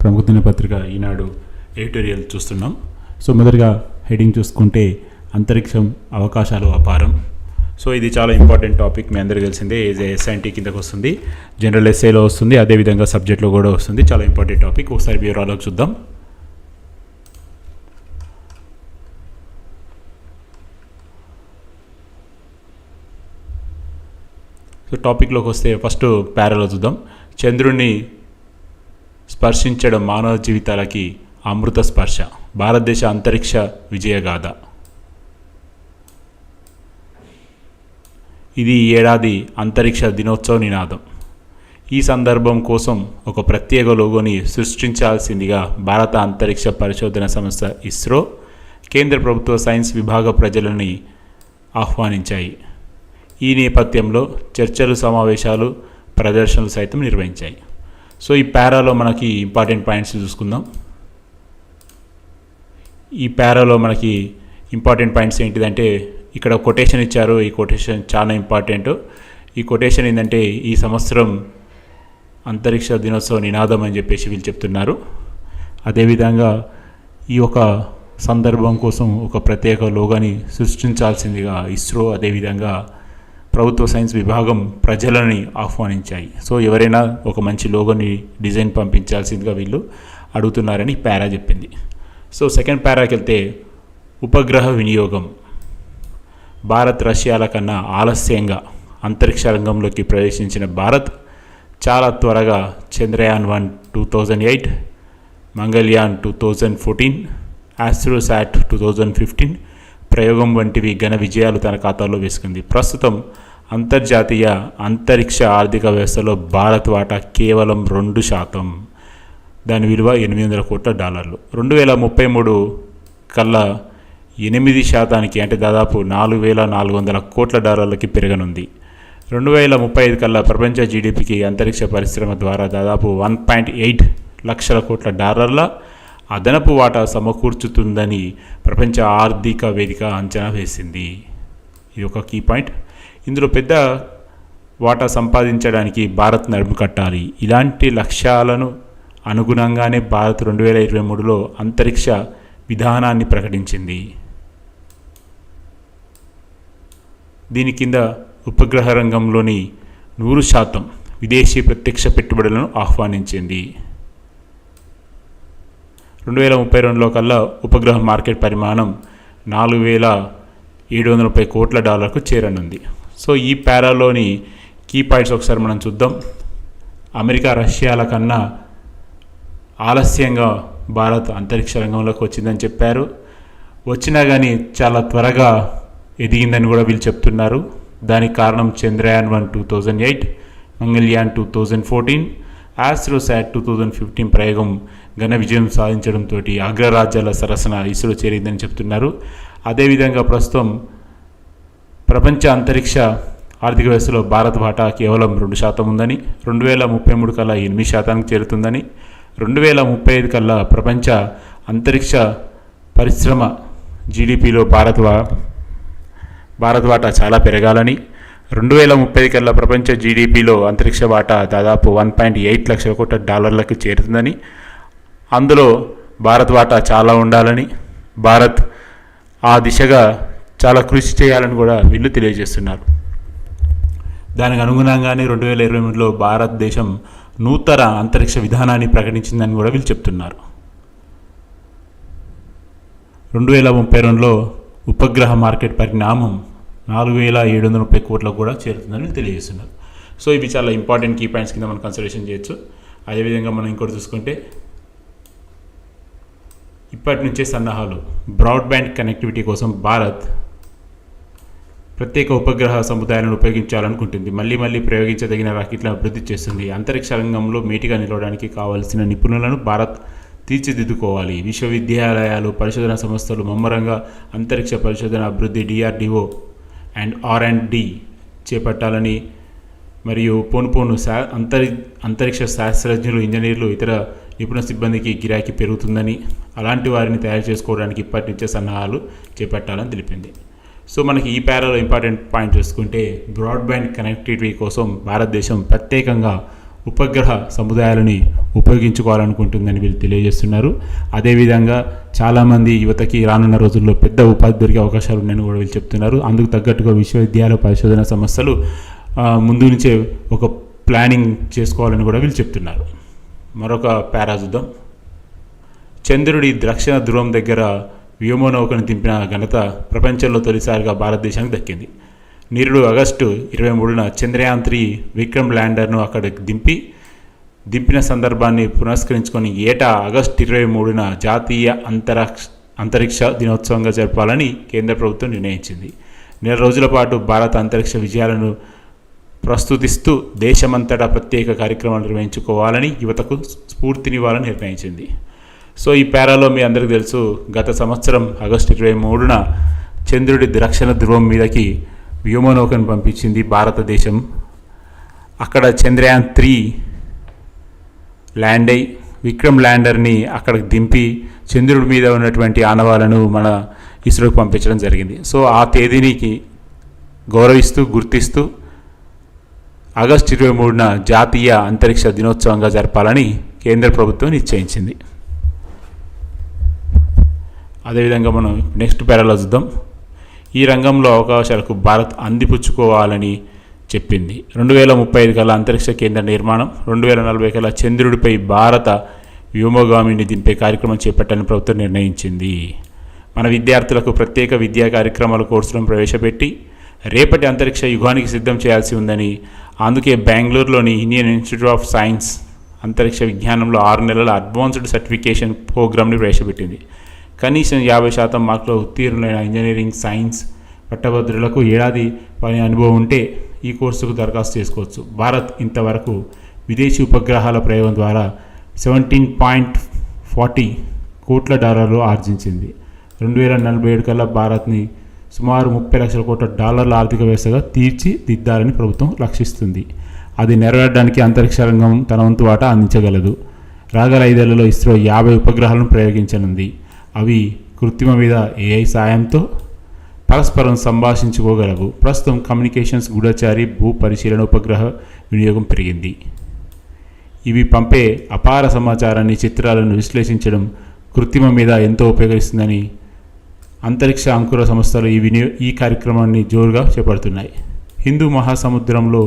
ప్రముఖ దినపత్రిక ఈనాడు ఎడిటోరియల్ చూస్తున్నాం. సో మొదటిగా హెడింగ్ చూసుకుంటే అంతరిక్షం అవకాశాలు అపారం. సో ఇది చాలా ఇంపార్టెంట్ టాపిక్, మీ అందరికీ తెలిసిందే. ఎస్ఐఎన్టీ కిందకు వస్తుంది, జనరల్ ఎస్ఐలో వస్తుంది, అదేవిధంగా సబ్జెక్ట్లో కూడా వస్తుంది. చాలా ఇంపార్టెంట్ టాపిక్. ఒకసారి వివరాలకు చూద్దాం. సో టాపిక్లోకి వస్తే ఫస్ట్ పారాలో చూద్దాం. చంద్రుడిని స్పర్శించడం మానవ జీవితాలకి అమృత స్పర్శ, భారతదేశ అంతరిక్ష విజయగాథ. ఇది ఈ ఏడాది అంతరిక్ష దినోత్సవ నినాదం. ఈ సందర్భం కోసం ఒక ప్రత్యేక లోగోని సృష్టించాల్సిందిగా భారత అంతరిక్ష పరిశోధన సంస్థ ఇస్రో, కేంద్ర ప్రభుత్వ సైన్స్ విభాగ ప్రజలని ఆహ్వానించాయి. ఈ నేపథ్యంలో చర్చలు, సమావేశాలు, ప్రదర్శనలు సైతం నిర్వహించాయి. సో ఈ పారాలో మనకి ఇంపార్టెంట్ పాయింట్స్ చూసుకుందాం. ఈ పారాలో మనకి ఇంపార్టెంట్ పాయింట్స్ ఏంటిదంటే, ఇక్కడ కొటేషన్ ఇచ్చారు. ఈ కొటేషన్ చాలా ఇంపార్టెంట్. ఈ కొటేషన్ ఏంటంటే, ఈ సంవత్సరం అంతరిక్ష దినోత్సవ నినాదం అని చెప్పేసి వీళ్ళు చెప్తున్నారు. అదేవిధంగా ఈ ఒక సందర్భం కోసం ఒక ప్రత్యేక లోగోని సృష్టించాల్సిందిగా ఇస్రో, అదేవిధంగా ప్రభుత్వ సైన్స్ విభాగం ప్రజలని ఆహ్వానించాయి. సో ఎవరైనా ఒక మంచి లోగోని డిజైన్ పంపించాల్సిందిగా వీళ్ళు అడుగుతున్నారని పారా చెప్పింది. సో సెకండ్ పారాకి వెళ్తే, ఉపగ్రహ వినియోగం. భారత్ రష్యాల కన్నా ఆలస్యంగా అంతరిక్ష రంగంలోకి ప్రవేశించిన భారత్ చాలా త్వరగా చంద్రయాన్-1 2008, మంగళయాన్ 2014, ఆస్ట్రోసాట్ 2015 ప్రయోగం వంటివి ఘన విజయాలు తన ఖాతాలో వేసుకుంది. ప్రస్తుతం అంతర్జాతీయ అంతరిక్ష ఆర్థిక వ్యవస్థలో భారత్ వాటా కేవలం 2%. దాని విలువ $800 కోట్ల. 2033 కల్లా 8% అంటే దాదాపు $4,400 కోట్ల పెరగనుంది. 2035 కల్లా ప్రపంచ జీడిపికి అంతరిక్ష పరిశ్రమ ద్వారా దాదాపు $1.8 లక్షల కోట్ల అదనపు వాటా సమకూర్చుతుందని ప్రపంచ ఆర్థిక వేదిక అంచనా వేసింది. ఇది ఒక కీ పాయింట్. ఇందులో పెద్ద వాటా సంపాదించడానికి భారత్ నడుము కట్టాలి. ఇలాంటి లక్ష్యాలను అనుగుణంగానే భారత్ 2023లో అంతరిక్ష విధానాన్ని ప్రకటించింది. దీని కింద ఉపగ్రహ రంగంలోని 100% విదేశీ ప్రత్యక్ష పెట్టుబడులను ఆహ్వానించింది. 2032లో కల్లా ఉపగ్రహ మార్కెట్ పరిమాణం $4,730 కోట్ల చేరనుంది. సో ఈ పారాలోని కీ పాయింట్స్ ఒకసారి మనం చూద్దాం. అమెరికా రష్యాల కన్నా ఆలస్యంగా భారత్ అంతరిక్ష రంగంలోకి వచ్చిందని చెప్పారు. వచ్చినా కానీ చాలా త్వరగా ఎదిగిందని కూడా వీళ్ళు చెప్తున్నారు. దానికి కారణం చంద్రయాన్-1 2008, మంగళయాన్ 2014, ఆస్ట్రోసాట్ 2015 ప్రయోగం ఘన విజయం సాధించడంతో అగ్రరాజ్యాల సరసన ఇస్రో చేరిందని చెప్తున్నారు. అదేవిధంగా ప్రస్తుతం ప్రపంచ అంతరిక్ష ఆర్థిక వ్యవస్థలో భారత్ వాటా కేవలం 2% ఉందని, 2033 కల్లా 8% చేరుతుందని, 2035 కల్లా ప్రపంచ అంతరిక్ష పరిశ్రమ జీడిపిలో భారత్ వాటా చాలా పెరగాలని, 2030 కల్లా ప్రపంచ జీడిపిలో అంతరిక్ష వాటా దాదాపు $1.8 లక్షల కోట్ల చేరుతుందని, అందులో భారత్ వాటా చాలా ఉండాలని, భారత్ ఆ దిశగా చాలా కృషి చేయాలని కూడా వీళ్ళు తెలియజేస్తున్నారు. దానికి అనుగుణంగానే 2023లో భారతదేశం నూతన అంతరిక్ష విధానాన్ని ప్రకటించిందని కూడా వీళ్ళు చెప్తున్నారు. 2032లో ఉపగ్రహ మార్కెట్ పరిణామం $4,730 కోట్లకు కూడా చేరుతుందని తెలియజేస్తున్నారు. సో ఇవి చాలా ఇంపార్టెంట్ కీ పాయింట్స్ కింద మనం కన్సిడరేషన్ చేయొచ్చు. అదేవిధంగా మనం ఇంకోటి చూసుకుంటే, ఇప్పటి నుంచే సన్నాహాలు. బ్రాడ్బ్యాండ్ కనెక్టివిటీ కోసం భారత్ ప్రత్యేక ఉపగ్రహ సముదాయాలను ఉపయోగించాలనుకుంటుంది. మళ్ళీ ప్రయోగించదగిన రాకెట్లను అభివృద్ధి చేస్తుంది. అంతరిక్ష రంగంలో మేటిగా నిలవడానికి కావాల్సిన నిపుణులను భారత్ తీర్చిదిద్దుకోవాలి. విశ్వవిద్యాలయాలు, పరిశోధన సంస్థలు ముమ్మరంగా అంతరిక్ష పరిశోధన అభివృద్ధి DRDO అండ్ R&D చేపట్టాలని, మరియు పోను అంతరిక్ష శాస్త్రజ్ఞులు, ఇంజనీర్లు, ఇతర నిపుణ సిబ్బందికి గిరాకీ పెరుగుతుందని, అలాంటి వారిని తయారు చేసుకోవడానికి ఇప్పటి నుంచే సన్నాహాలు చేపట్టాలని తెలిపింది. సో మనకి ఈ పారాలో ఇంపార్టెంట్ పాయింట్ చూసుకుంటే, బ్రాడ్బ్యాండ్ కనెక్టివిటీ కోసం భారతదేశం ప్రత్యేకంగా ఉపగ్రహ సముదాయాలని ఉపయోగించుకోవాలనుకుంటుందని వీళ్ళు తెలియజేస్తున్నారు. అదేవిధంగా చాలామంది యువతకి రానున్న రోజుల్లో పెద్ద ఉపాధి దొరికే అవకాశాలు ఉన్నాయని కూడా వీళ్ళు చెప్తున్నారు. అందుకు తగ్గట్టుగా విశ్వవిద్యాలయ పరిశోధన సంస్థలు ముందు నుంచే ఒక ప్లానింగ్ చేసుకోవాలని కూడా వీళ్ళు చెప్తున్నారు. మరొక పారా చూద్దాం. చంద్రుడి దక్షిణ ధ్రువం దగ్గర వ్యోమనౌకను దింపిన ఘనత ప్రపంచంలో తొలిసారిగా భారతదేశానికి దక్కింది. నిరుడు ఆగస్టు 23న చంద్రయాన్-3 విక్రమ్ ల్యాండర్ను అక్కడికి దింపిన సందర్భాన్ని పురస్కరించుకొని ఏటా ఆగస్టు 23న జాతీయ అంతరిక్ష దినోత్సవంగా జరపాలని కేంద్ర ప్రభుత్వం నిర్ణయించింది. నెల రోజుల పాటు భారత అంతరిక్ష విజయాలను ప్రస్తుతిస్తూ దేశమంతటా ప్రత్యేక కార్యక్రమాలు నిర్వహించుకోవాలని యువతకు స్ఫూర్తినివ్వాలని నిర్ణయించింది. సో ఈ పారాలో మీ అందరికీ తెలుసు, గత సంవత్సరం ఆగస్టు 23న చంద్రుడి దక్షిణ ధ్రువం మీదకి వ్యోమనౌకను పంపించింది భారతదేశం. అక్కడ చంద్రయాన్-3 ల్యాండ్ అయి విక్రమ్ ల్యాండర్ని అక్కడికి దింపి చంద్రుడి మీద ఉన్నటువంటి ఆనవాలను మన ఇస్రోకి పంపించడం జరిగింది. సో ఆ తేదీనికి గుర్తిస్తూ ఆగస్టు 23న జాతీయ అంతరిక్ష దినోత్సవంగా జరపాలని కేంద్ర ప్రభుత్వం నిశ్చయించింది. అదేవిధంగా మనం నెక్స్ట్ పారాలో చూద్దాం. ఈ రంగంలో అవకాశాలకు భారత్ అందిపుచ్చుకోవాలని చెప్పింది. 2035 కల్లా అంతరిక్ష కేంద్ర నిర్మాణం, 2040 కల్లా చంద్రుడిపై భారత వ్యోమగామిని దింపే కార్యక్రమం చేపట్టాలని ప్రభుత్వం నిర్ణయించింది. మన విద్యార్థులకు ప్రత్యేక విద్యా కార్యక్రమాల కోర్సులను ప్రవేశపెట్టి రేపటి అంతరిక్ష యుగానికి సిద్ధం చేయాల్సి ఉందని, అందుకే బెంగళూరులోని ఇండియన్ ఇన్స్టిట్యూట్ ఆఫ్ సైన్స్ అంతరిక్ష విజ్ఞానంలో 6 నెలల అడ్వాన్స్డ్ సర్టిఫికేషన్ ప్రోగ్రామ్ని ప్రవేశపెట్టింది. కనీసం 50% మార్కుల ఉత్తీర్ణులైన ఇంజనీరింగ్, సైన్స్ పట్టభద్రులకు ఏడాది పని అనుభవం ఉంటే ఈ కోర్సుకు దరఖాస్తు చేసుకోవచ్చు. భారత్ ఇంతవరకు విదేశీ ఉపగ్రహాల ప్రయోగం ద్వారా $17.40 కోట్ల ఆర్జించింది. 2047 కల్లా భారత్ని సుమారు $30 లక్షల కోట్ల ఆర్థిక వ్యవస్థగా తీర్చిదిద్దాలని ప్రభుత్వం లక్షిస్తుంది. అది నెరవేరడానికి అంతరిక్ష రంగం తన వంతు వాటా అందించగలదు. రాగల 5 ఏళ్లలో ఇస్రో 50 ఉపగ్రహాలను ప్రయోగించనుంది. అవి కృత్రిమ మీద AI సాయంతో పరస్పరం సంభాషించుకోగలవు. ప్రస్తుతం కమ్యూనికేషన్స్, గూఢచారి, భూ పరిశీలన ఉపగ్రహ వినియోగం పెరిగింది. ఇవి పంపే అపార సమాచారాన్ని, చిత్రాలను విశ్లేషించడం కృత్రిమ మీద ఎంతో ఉపయోగిస్తుందని అంతరిక్ష అంకుర సంస్థలు ఈ కార్యక్రమాన్ని జోరుగా చేపడుతున్నాయి. హిందూ మహాసముద్రంలో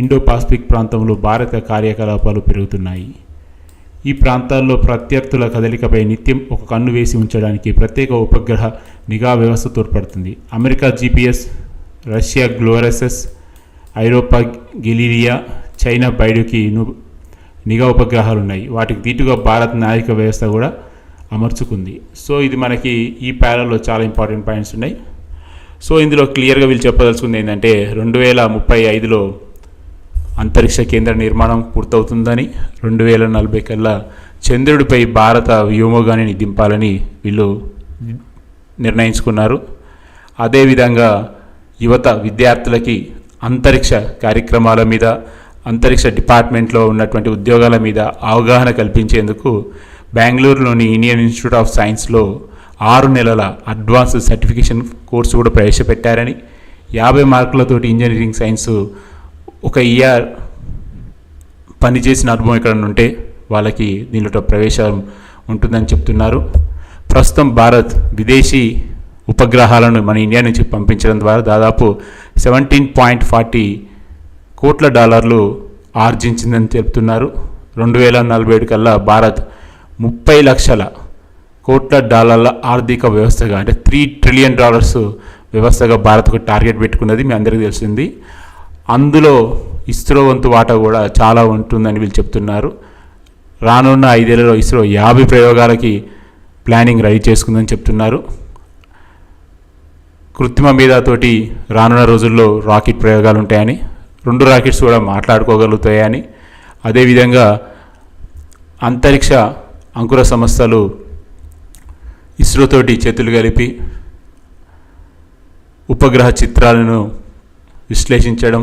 ఇండో పాసిఫిక్ ప్రాంతంలో భారత కార్యకలాపాలు పెరుగుతున్నాయి. ఈ ప్రాంతాల్లో ప్రత్యర్థుల కదలికపై నిత్యం ఒక కన్ను వేసి ఉంచడానికి ప్రత్యేక ఉపగ్రహ నిఘా వ్యవస్థ తోడ్పడుతుంది. అమెరికా GPS, రష్యా గ్లోరసెస్, ఐరోపా గెలీరియా, చైనా బైడుకి నిఘా ఉపగ్రహాలు ఉన్నాయి. వాటికి దీటుగా భారత్ నావిక వ్యవస్థ కూడా అమర్చుకుంది. సో ఇది మనకి ఈ పారాలో చాలా ఇంపార్టెంట్ పాయింట్స్ ఉన్నాయి. సో ఇందులో క్లియర్గా వీళ్ళు చెప్పదలుచుకుంది ఏంటంటే 2035లో అంతరిక్ష కేంద్ర నిర్మాణం పూర్తవుతుందని, 2040 కల్లా చంద్రుడిపై భారత వ్యోమగామిని దింపాలని వీళ్ళు నిర్ణయించుకున్నారు. అదేవిధంగా యువత విద్యార్థులకి అంతరిక్ష కార్యక్రమాల మీద, అంతరిక్ష డిపార్ట్మెంట్లో ఉన్నటువంటి ఉద్యోగాల మీద అవగాహన కల్పించేందుకు బెంగళూరులోని ఇండియన్ ఇన్స్టిట్యూట్ ఆఫ్ సైన్స్లో 6 నెలల అడ్వాన్స్డ్ సర్టిఫికేషన్ కోర్సు కూడా ప్రవేశపెట్టారని, 50 మార్కులతోటి ఇంజనీరింగ్ సైన్స్ ఒక ఇయర్ పనిచేసిన అనుభవం ఎక్కడ ఉంటే వాళ్ళకి దీనిలో ప్రవేశం ఉంటుందని చెప్తున్నారు. ప్రస్తుతం భారత్ విదేశీ ఉపగ్రహాలను మన ఇండియా నుంచి పంపించడం ద్వారా దాదాపు $17.40 కోట్ల ఆర్జించిందని చెప్తున్నారు. 2047 కల్లా భారత్ $30 లక్షల కోట్ల ఆర్థిక వ్యవస్థగా, అంటే $3 ట్రిలియన్ వ్యవస్థగా భారత్కు టార్గెట్ పెట్టుకున్నది మీ అందరికీ తెలిసింది. అందులో ఇస్రో వంతు వాటా కూడా చాలా ఉంటుందని వీళ్ళు చెప్తున్నారు. రానున్న 5 ఏళ్లలో ఇస్రో 50 ప్రయోగాలకి ప్లానింగ్ రెడీ చేసుకుందని చెప్తున్నారు. కృత్రిమ మీదతోటి రానున్న రోజుల్లో రాకెట్ ప్రయోగాలు ఉంటాయని, 2 రాకెట్స్ కూడా మాట్లాడుకోగలుగుతాయని, అదేవిధంగా అంతరిక్ష అంకుర సంస్థలు ఇస్రోతోటి చేతులు కలిపి ఉపగ్రహ చిత్రాలను విశ్లేషించడం,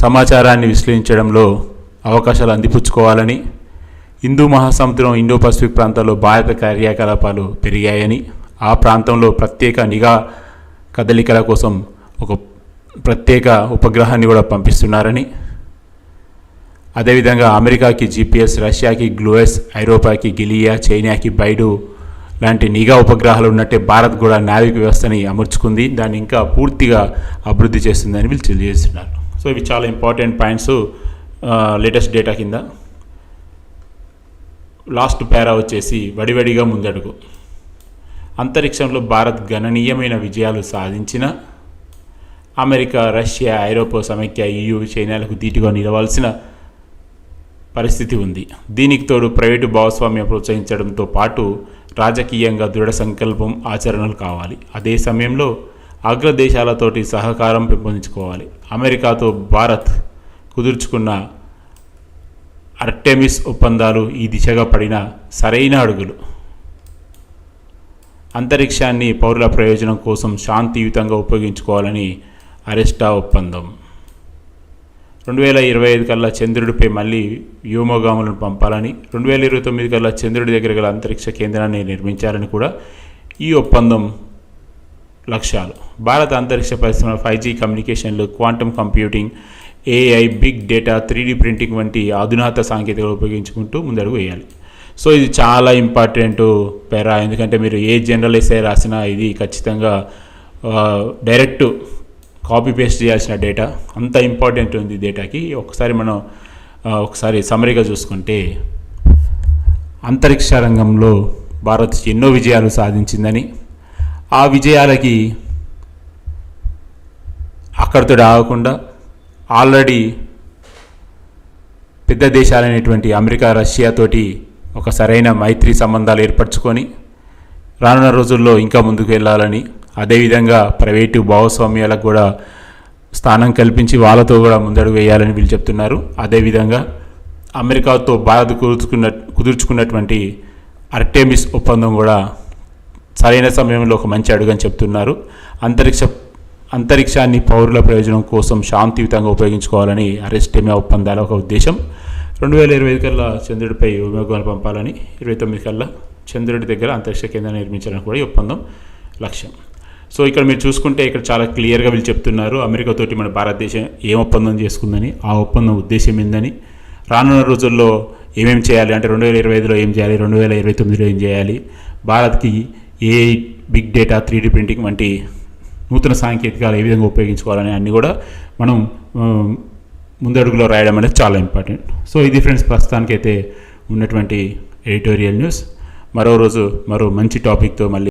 సమాచారాన్ని విశ్లేషించడంలో అవకాశాలు అందిపుచ్చుకోవాలని, హిందూ మహాసముద్రం, ఇండో పసిఫిక్ ప్రాంతాల్లో భారత కార్యకలాపాలు పెరిగాయని, ఆ ప్రాంతంలో ప్రత్యేక నిఘా కదలికల కోసం ఒక ప్రత్యేక ఉపగ్రహాన్ని కూడా పంపిస్తున్నారని, అదేవిధంగా అమెరికాకి జీపీఎస్, రష్యాకి గ్లోయస్, ఐరోపాకి గిలియా, చైనాకి బైడు లాంటి నిఘా ఉపగ్రహాలు ఉన్నట్టే భారత్ కూడా నావిక వ్యవస్థని అమర్చుకుంది. దాన్ని ఇంకా పూర్తిగా అభివృద్ధి చేస్తుందని వీళ్ళు తెలియజేస్తున్నారు. సో ఇవి చాలా ఇంపార్టెంట్ పాయింట్స్ లేటెస్ట్ డేటా కింద. లాస్ట్ పారా వచ్చేసి వడివడిగా ముందడుగు. అంతరిక్షంలో భారత్ గణనీయమైన విజయాలు సాధించిన అమెరికా, రష్యా, ఐరోపా సమైక్య, EU, చైనాలకు ధీటుగా నిలవాల్సిన పరిస్థితి ఉంది. దీనికి తోడు ప్రైవేటు భాగస్వామ్యం ప్రోత్సహించడంతో పాటు రాజకీయంగా దృఢ సంకల్పం, ఆచరణలు కావాలి. అదే సమయంలో అగ్రదేశాలతోటి సహకారం పెంపొందించుకోవాలి. అమెరికాతో భారత్ కుదుర్చుకున్న ఆర్టెమిస్ ఒప్పందాలు ఈ దిశగా పడిన సరైన అడుగులు. అంతరిక్షాన్ని పౌరుల ప్రయోజనం కోసం శాంతియుతంగా ఉపయోగించుకోవాలని అరెస్టా ఒప్పందం. 2025 కల్లా చంద్రుడిపై మళ్ళీ వ్యోమగాములను పంపాలని, 2029 కల్లా చంద్రుడి దగ్గర గల అంతరిక్ష కేంద్రాన్ని నిర్మించాలని కూడా ఈ ఒప్పందం లక్ష్యాలు. భారత అంతరిక్ష పరిశ్రమ 5G కమ్యూనికేషన్లు, quantum computing, AI, big data, 3D printing వంటి అధునాత సాంకేతికలు ఉపయోగించుకుంటూ ముందడుగు వేయాలి. సో ఇది చాలా ఇంపార్టెంట్ పేరా, ఎందుకంటే మీరు ఏ జనరల్ ఎస్ఐ రాసినా ఇది ఖచ్చితంగా డైరెక్ట్ కాపీ పేస్ట్ చేయాల్సిన డేటా, అంత ఇంపార్టెంట్ ఉంది డేటాకి. ఒకసారి సమరీగా చూసుకుంటే అంతరిక్ష రంగంలో భారత్ ఎన్నో విజయాలు సాధించిందని, ఆ విజయాలకి అక్కడితో ఆగకుండా ఆల్రెడీ పెద్ద దేశాలైనటువంటి అమెరికా, రష్యాతోటి ఒక సరైన మైత్రి సంబంధాలు ఏర్పరచుకొని రానున్న రోజుల్లో ఇంకా ముందుకు వెళ్ళాలని, అదేవిధంగా ప్రైవేటు భాగస్వామ్యాలకు కూడా స్థానం కల్పించి వాళ్ళతో కూడా ముందడుగు వేయాలని వీళ్ళు చెప్తున్నారు. అదేవిధంగా అమెరికాతో భారత్ కుదుర్చుకున్నటువంటి ఆర్టెమిస్ ఒప్పందం కూడా సరైన సమయంలో ఒక మంచి అడుగని చెప్తున్నారు. అంతరిక్షాన్ని పౌరుల ప్రయోజనం కోసం శాంతియుతంగా ఉపయోగించుకోవాలని అరెస్టెమియా ఒప్పందాల ఒక ఉద్దేశం. 2025 కల్లా చంద్రుడిపై వ్యోమగాములు పంపాలని, 29 కల్లా చంద్రుడి దగ్గర అంతరిక్ష కేంద్రాన్ని నిర్మించాలని కూడా ఈ ఒప్పందం లక్ష్యం. సో ఇక్కడ మీరు చూసుకుంటే ఇక్కడ చాలా క్లియర్గా వీళ్ళు చెప్తున్నారు అమెరికాతోటి మన భారతదేశం ఏం ఒప్పందం చేసుకుందని, ఆ ఒప్పందం ఉద్దేశం ఏందని, రానున్న రోజుల్లో ఏమేమి చేయాలి అంటే 2025లో ఏం చేయాలి, 2029లో ఏం చేయాలి, భారత్కి AI, big data, 3D printing వంటి నూతన సాంకేతికాలు ఏ విధంగా ఉపయోగించుకోవాలని అన్నీ కూడా మనం ముందడుగులో రాయడం అనేది చాలా ఇంపార్టెంట్. సో ఇది ఫ్రెండ్స్ ప్రస్తుతానికైతే ఉన్నటువంటి ఎడిటోరియల్ న్యూస్. మరో రోజు మరో మంచి టాపిక్తో మళ్ళీ